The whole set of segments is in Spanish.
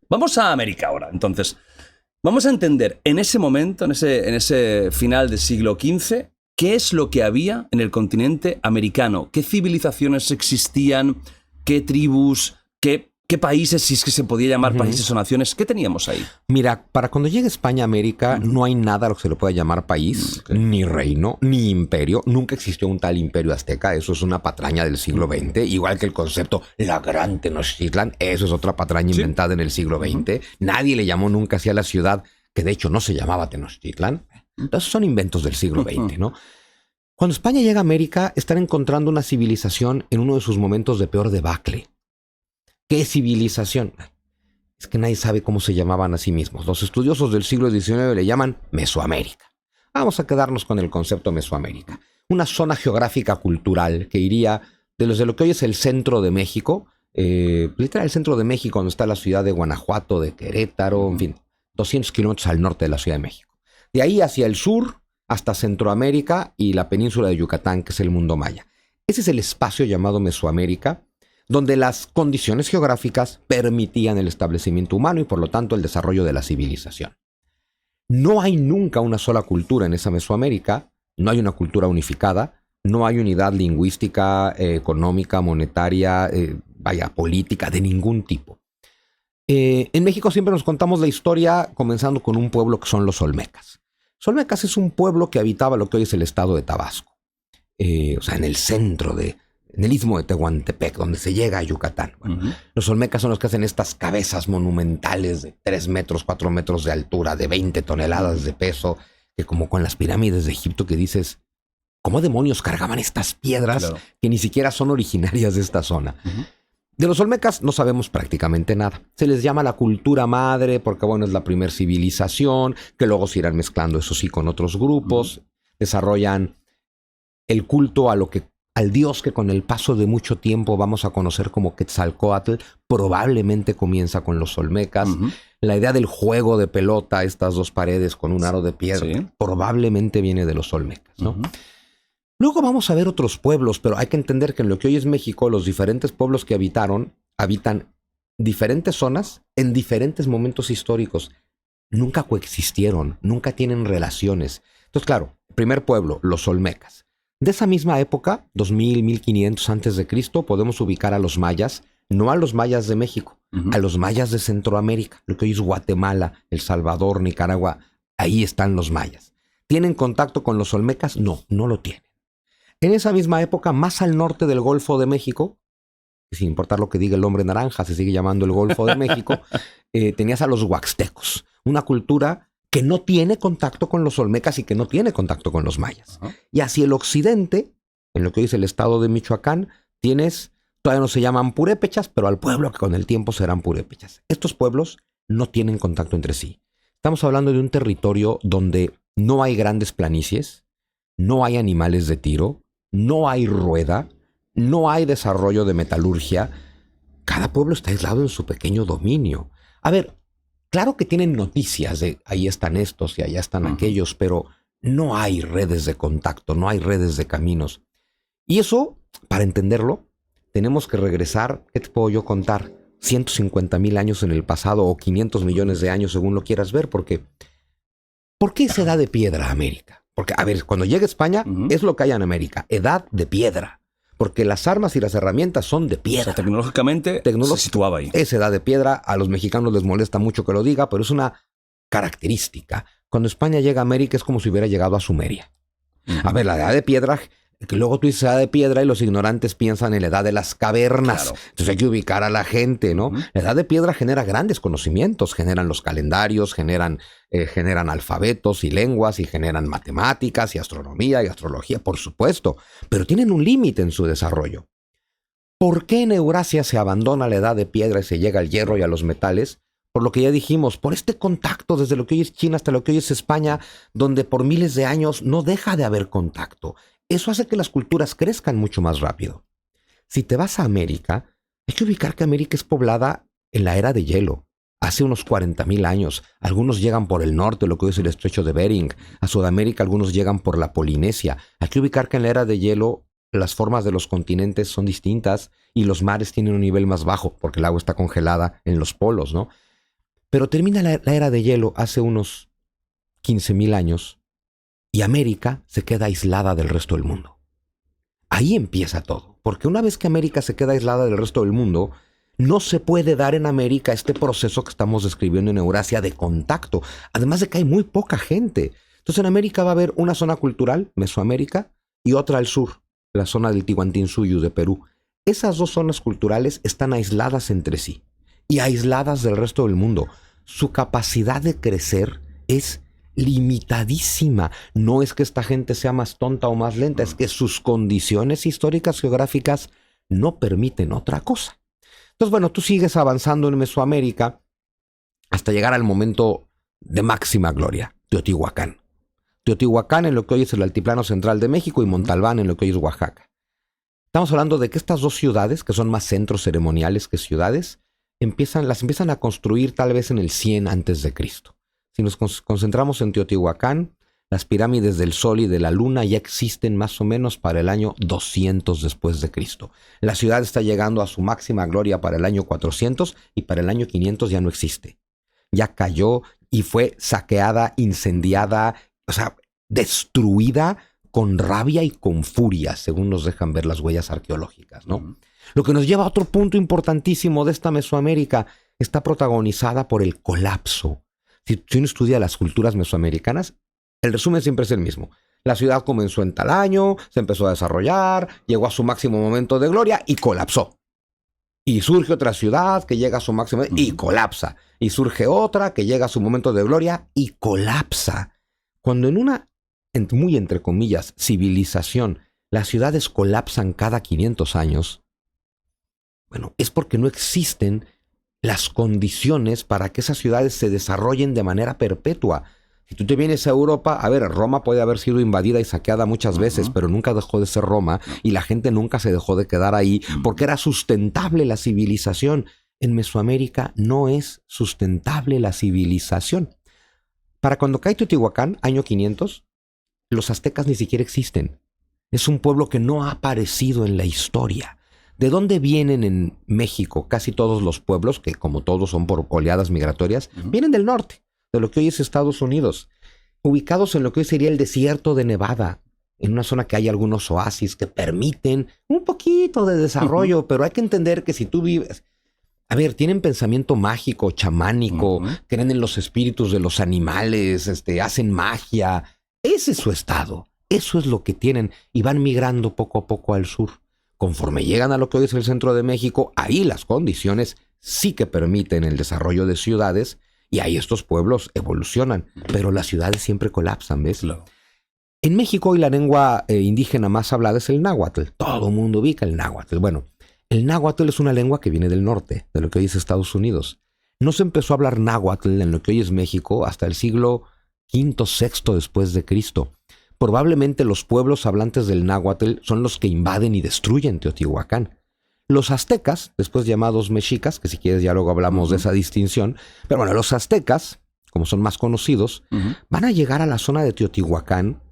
Vamos a América ahora, entonces. Vamos a entender en ese momento, en ese final del siglo XV, qué es lo que había en el continente americano, qué civilizaciones existían, qué tribus, qué países, si es que se podía llamar países o naciones, ¿qué teníamos ahí? Mira, para cuando llegue España a América, no hay nada a lo que se le pueda llamar país, ni reino, ni imperio. Nunca existió un tal imperio azteca. Eso es una patraña del siglo XX. Igual que el concepto la Gran Tenochtitlan, eso es otra patraña inventada en el siglo XX. Nadie le llamó nunca así a la ciudad, que de hecho no se llamaba Tenochtitlan. Entonces son inventos del siglo XX, ¿no? Cuando España llega a América, están encontrando una civilización en uno de sus momentos de peor debacle. ¿Qué civilización? Es que nadie sabe cómo se llamaban a sí mismos. Los estudiosos del siglo XIX le llaman Mesoamérica. Vamos a quedarnos con el concepto Mesoamérica. Una zona geográfica cultural que iría desde lo que hoy es el centro de México, literal el centro de México, donde está la ciudad de Guanajuato, de Querétaro, en fin, 200 kilómetros al norte de la Ciudad de México. De ahí hacia el sur, hasta Centroamérica y la península de Yucatán, que es el mundo maya. Ese es el espacio llamado Mesoamérica, donde las condiciones geográficas permitían el establecimiento humano y por lo tanto el desarrollo de la civilización. No hay nunca una sola cultura en esa Mesoamérica, no hay una cultura unificada, no hay unidad lingüística, económica, monetaria, política, de ningún tipo. En México siempre nos contamos la historia comenzando con un pueblo que son los Olmecas. Los Olmecas es un pueblo que habitaba lo que hoy es el estado de Tabasco, en el centro en el istmo de Tehuantepec, donde se llega a Yucatán. Bueno, los Olmecas son los que hacen estas cabezas monumentales de 3 metros, 4 metros de altura, de 20 toneladas de peso, que como con las pirámides de Egipto que dices, ¿cómo demonios cargaban estas piedras que ni siquiera son originarias de esta zona? De los Olmecas no sabemos prácticamente nada. Se les llama la cultura madre porque, es la primer civilización, que luego se irán mezclando, eso sí, con otros grupos. Desarrollan el culto al dios que con el paso de mucho tiempo vamos a conocer como Quetzalcóatl, probablemente comienza con los Olmecas. La idea del juego de pelota, estas dos paredes con un aro de piedra, probablemente viene de los Olmecas, ¿no? Luego vamos a ver otros pueblos, pero hay que entender que en lo que hoy es México, los diferentes pueblos que habitan diferentes zonas en diferentes momentos históricos. Nunca coexistieron, nunca tienen relaciones. Entonces, claro, el primer pueblo, los Olmecas. De esa misma época, 2000, 1500 antes de Cristo, podemos ubicar a los mayas, no a los mayas de México, a los mayas de Centroamérica, lo que hoy es Guatemala, El Salvador, Nicaragua. Ahí están los mayas. ¿Tienen contacto con los Olmecas? No, no lo tienen. En esa misma época, más al norte del Golfo de México, sin importar lo que diga el hombre naranja, se sigue llamando el Golfo de México, tenías a los huaxtecos, una cultura que no tiene contacto con los Olmecas y que no tiene contacto con los mayas. Y hacia el occidente, en lo que hoy es el estado de Michoacán, todavía no se llaman purépechas, pero al pueblo que con el tiempo serán purépechas. Estos pueblos no tienen contacto entre sí. Estamos hablando de un territorio donde no hay grandes planicies, no hay animales de tiro, no hay rueda, no hay desarrollo de metalurgia. Cada pueblo está aislado en su pequeño dominio. A ver, claro que tienen noticias de ahí están estos y allá están aquellos, pero no hay redes de contacto, no hay redes de caminos. Y eso, para entenderlo, tenemos que regresar, ¿qué te puedo yo contar? 150,000 años en el pasado o 500 millones de años según lo quieras ver, porque ¿por qué es edad de piedra América? Porque, a ver, cuando llega España, es lo que hay en América, edad de piedra. Porque las armas y las herramientas son de piedra. O sea, tecnológicamente se situaba ahí. Es edad de piedra, a los mexicanos les molesta mucho que lo diga, pero es una característica. Cuando España llega a América es como si hubiera llegado a Sumeria. A ver, la edad de piedra, que luego tú dices edad de piedra y los ignorantes piensan en la edad de las cavernas. Claro. Entonces hay que ubicar a la gente, ¿no? La edad de piedra genera grandes conocimientos, generan los calendarios, generan alfabetos y lenguas y generan matemáticas y astronomía y astrología, por supuesto, pero tienen un límite en su desarrollo. ¿Por qué en Eurasia se abandona la edad de piedra y se llega al hierro y a los metales? Por lo que ya dijimos, por este contacto desde lo que hoy es China hasta lo que hoy es España, donde por miles de años no deja de haber contacto. Eso hace que las culturas crezcan mucho más rápido. Si te vas a América, hay que ubicar que América es poblada en la era de hielo. Hace unos 40,000 años. Algunos llegan por el norte, lo que hoy es el estrecho de Bering. A Sudamérica algunos llegan por la Polinesia. Hay que ubicar que en la era de hielo las formas de los continentes son distintas y los mares tienen un nivel más bajo porque el agua está congelada en los polos, ¿no? Pero termina la era de hielo hace unos 15,000 años y América se queda aislada del resto del mundo. Ahí empieza todo, porque una vez que América se queda aislada del resto del mundo, no se puede dar en América este proceso que estamos describiendo en Eurasia de contacto, además de que hay muy poca gente. Entonces en América va a haber una zona cultural, Mesoamérica, y otra al sur, la zona del Tihuantinsuyo de Perú. Esas dos zonas culturales están aisladas entre sí y aisladas del resto del mundo. Su capacidad de crecer es limitadísima. No es que esta gente sea más tonta o más lenta, es que sus condiciones históricas geográficas no permiten otra cosa. Entonces, bueno, tú sigues avanzando en Mesoamérica hasta llegar al momento de máxima gloria, Teotihuacán. Teotihuacán en lo que hoy es el altiplano central de México y Montalbán en lo que hoy es Oaxaca. Estamos hablando de que estas dos ciudades, que son más centros ceremoniales que ciudades, las empiezan a construir tal vez en el 100 antes de Cristo. Si nos concentramos en Teotihuacán, las pirámides del Sol y de la Luna ya existen más o menos para el año 200 después de Cristo. La ciudad está llegando a su máxima gloria para el año 400 y para el año 500 ya no existe. Ya cayó y fue saqueada, incendiada, o sea, destruida con rabia y con furia, según nos dejan ver las huellas arqueológicas, ¿no? Lo que nos lleva a otro punto importantísimo de esta Mesoamérica, está protagonizada por el colapso. Si uno estudia las culturas mesoamericanas, el resumen siempre es el mismo. La ciudad comenzó en tal año, se empezó a desarrollar, llegó a su máximo momento de gloria y colapsó. Y surge otra ciudad que llega a su máximo y colapsa. Y surge otra que llega a su momento de gloria y colapsa. Cuando en una, muy entre comillas, civilización, las ciudades colapsan cada 500 años, bueno, es porque no existen las condiciones para que esas ciudades se desarrollen de manera perpetua. Si tú te vienes a Europa, a ver, Roma puede haber sido invadida y saqueada muchas veces, pero nunca dejó de ser Roma y la gente nunca se dejó de quedar ahí porque era sustentable la civilización. En Mesoamérica no es sustentable la civilización. Para cuando cae Teotihuacán, año 500, los aztecas ni siquiera existen. Es un pueblo que no ha aparecido en la historia. ¿De dónde vienen en México casi todos los pueblos, que como todos son por oleadas migratorias? Vienen del norte, de lo que hoy es Estados Unidos, ubicados en lo que hoy sería el desierto de Nevada, en una zona que hay algunos oasis que permiten un poquito de desarrollo, pero hay que entender que si tú vives... A ver, tienen pensamiento mágico, chamánico, creen en los espíritus de los animales, hacen magia. Ese es su estado, eso es lo que tienen y van migrando poco a poco al sur. Conforme llegan a lo que hoy es el centro de México, ahí las condiciones sí que permiten el desarrollo de ciudades y ahí estos pueblos evolucionan, pero las ciudades siempre colapsan, ¿ves? Claro. En México hoy la lengua indígena más hablada es el náhuatl. Todo el mundo ubica el náhuatl. Bueno, el náhuatl es una lengua que viene del norte, de lo que hoy es Estados Unidos. No se empezó a hablar náhuatl en lo que hoy es México hasta el siglo V, VI después de Cristo. Probablemente los pueblos hablantes del náhuatl son los que invaden y destruyen Teotihuacán. Los aztecas, después llamados mexicas, que si quieres ya luego hablamos de esa distinción, pero bueno, los aztecas, como son más conocidos, van a llegar a la zona de Teotihuacán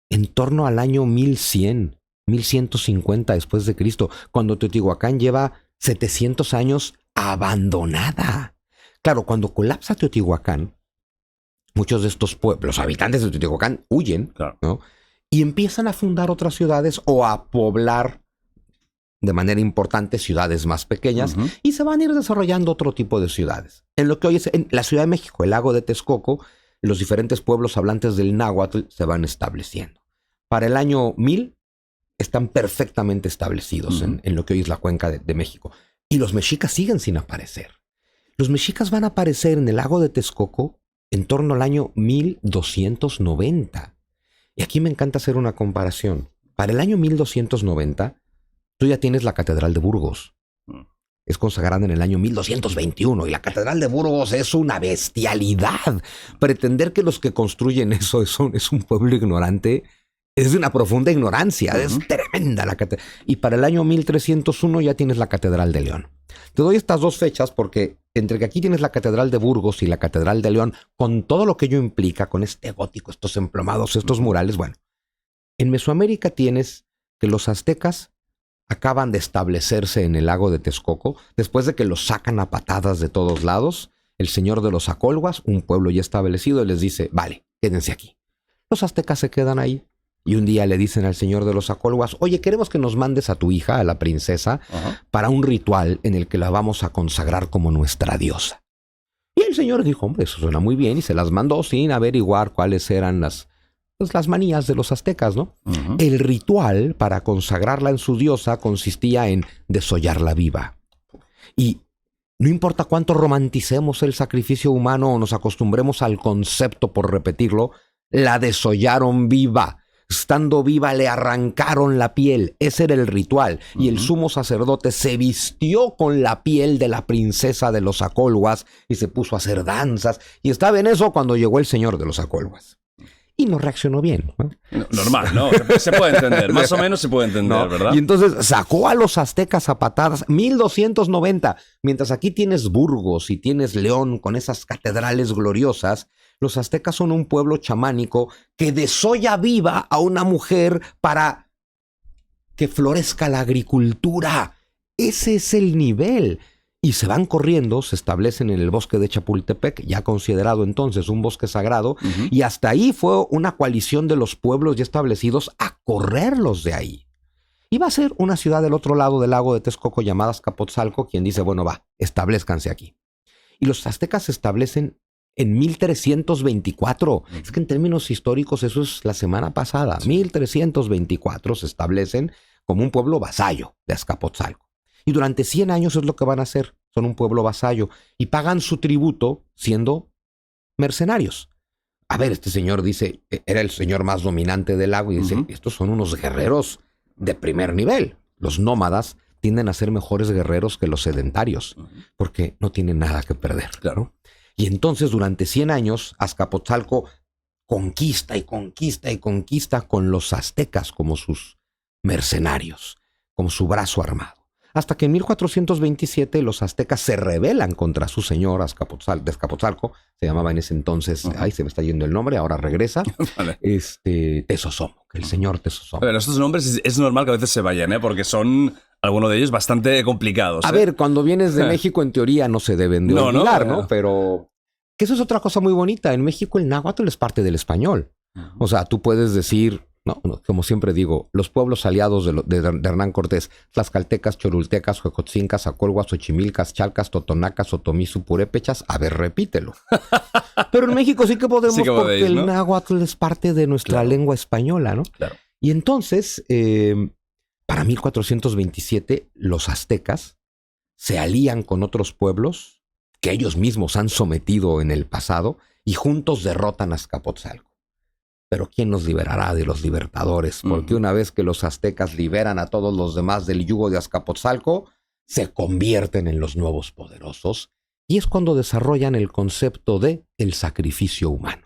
en torno al año 1100, 1150 después de Cristo, cuando Teotihuacán lleva 700 años abandonada. Claro, cuando colapsa Teotihuacán, muchos de estos pueblos, los habitantes de Teotihuacán, huyen, claro, ¿no? Y empiezan a fundar otras ciudades o a poblar de manera importante ciudades más pequeñas y se van a ir desarrollando otro tipo de ciudades. En lo que hoy es en la Ciudad de México, el lago de Texcoco, los diferentes pueblos hablantes del náhuatl se van estableciendo. Para el año 1000 están perfectamente establecidos en lo que hoy es la cuenca de México. Y los mexicas siguen sin aparecer. Los mexicas van a aparecer en el lago de Texcoco en torno al año 1290. Y aquí me encanta hacer una comparación. Para el año 1290, tú ya tienes la Catedral de Burgos. Es consagrada en el año 1221 y la Catedral de Burgos es una bestialidad. Pretender que los que construyen eso es un pueblo ignorante es de una profunda ignorancia. Es tremenda la catedral. Y para el año 1301 ya tienes la Catedral de León. Te doy estas dos fechas porque entre que aquí tienes la Catedral de Burgos y la Catedral de León, con todo lo que ello implica, con este gótico, estos emplomados, estos murales, bueno, en Mesoamérica tienes que los aztecas acaban de establecerse en el lago de Texcoco, después de que los sacan a patadas de todos lados. El señor de los Acolhuas, un pueblo ya establecido, les dice, vale, quédense aquí. Los aztecas se quedan ahí. Y un día le dicen al señor de los Acolhuas, oye, queremos que nos mandes a tu hija, a la princesa, para un ritual en el que la vamos a consagrar como nuestra diosa. Y el señor dijo, hombre, eso suena muy bien, y se las mandó sin averiguar cuáles eran las manías de los aztecas, ¿no? El ritual para consagrarla en su diosa consistía en desollarla viva. Y no importa cuánto romanticemos el sacrificio humano o nos acostumbremos al concepto por repetirlo, la desollaron viva. Estando viva le arrancaron la piel. Ese era el ritual. Y el sumo sacerdote se vistió con la piel de la princesa de los Acolhuas y se puso a hacer danzas. Y estaba en eso cuando llegó el señor de los Acolhuas. Y no reaccionó bien, ¿no? Normal, ¿no? Se puede entender. Más o menos se puede entender, ¿no? ¿Verdad? Y entonces sacó a los aztecas a patadas. 1290. Mientras aquí tienes Burgos y tienes León con esas catedrales gloriosas, los aztecas son un pueblo chamánico que desolla viva a una mujer para que florezca la agricultura. Ese es el nivel. Y se van corriendo, se establecen en el bosque de Chapultepec, ya considerado entonces un bosque sagrado, y hasta ahí fue una coalición de los pueblos ya establecidos a correrlos de ahí. Iba a ser una ciudad del otro lado del lago de Texcoco llamada Azcapotzalco, quien dice, bueno, va, establezcanse aquí. Y los aztecas se establecen en 1324. Es que en términos históricos eso es la semana pasada. 1324 se establecen como un pueblo vasallo de Azcapotzalco. Y durante 100 años es lo que van a hacer. Son un pueblo vasallo y pagan su tributo siendo mercenarios. A ver, este señor dice, era el señor más dominante del lago y dice, estos son unos guerreros de primer nivel. Los nómadas tienden a ser mejores guerreros que los sedentarios porque no tienen nada que perder. Claro. Y entonces durante 100 años Azcapotzalco conquista y conquista y conquista con los aztecas como sus mercenarios, como su brazo armado. Hasta que en 1427 los aztecas se rebelan contra su señor de Azcapotzalco, se llamaba en ese entonces, ay, se me está yendo el nombre, ahora regresa, Vale. Tezosomoc, el señor Tezosomoc. Pero estos nombres es normal que a veces se vayan, ¿eh? Porque son, algunos de ellos, bastante complicados. A ver, cuando vienes de México, en teoría no se deben de olvidar, ¿no? Pero que eso es otra cosa muy bonita. En México el náhuatl es parte del español. O sea, tú puedes decir... No, como siempre digo, los pueblos aliados de Hernán Cortés, tlaxcaltecas, cholultecas, huejotzincas, acolhuas, xochimilcas, chalcas, totonacas, otomí, purépechas. A ver, repítelo. Pero en México sí que podemos, porque el náhuatl es parte de nuestra lengua española, ¿no? Claro. Y entonces, para 1427, los aztecas se alían con otros pueblos que ellos mismos han sometido en el pasado y juntos derrotan a Azcapotzalco. Pero ¿quién nos liberará de los libertadores? Porque una vez que los aztecas liberan a todos los demás del yugo de Azcapotzalco, se convierten en los nuevos poderosos y es cuando desarrollan el concepto de el sacrificio humano.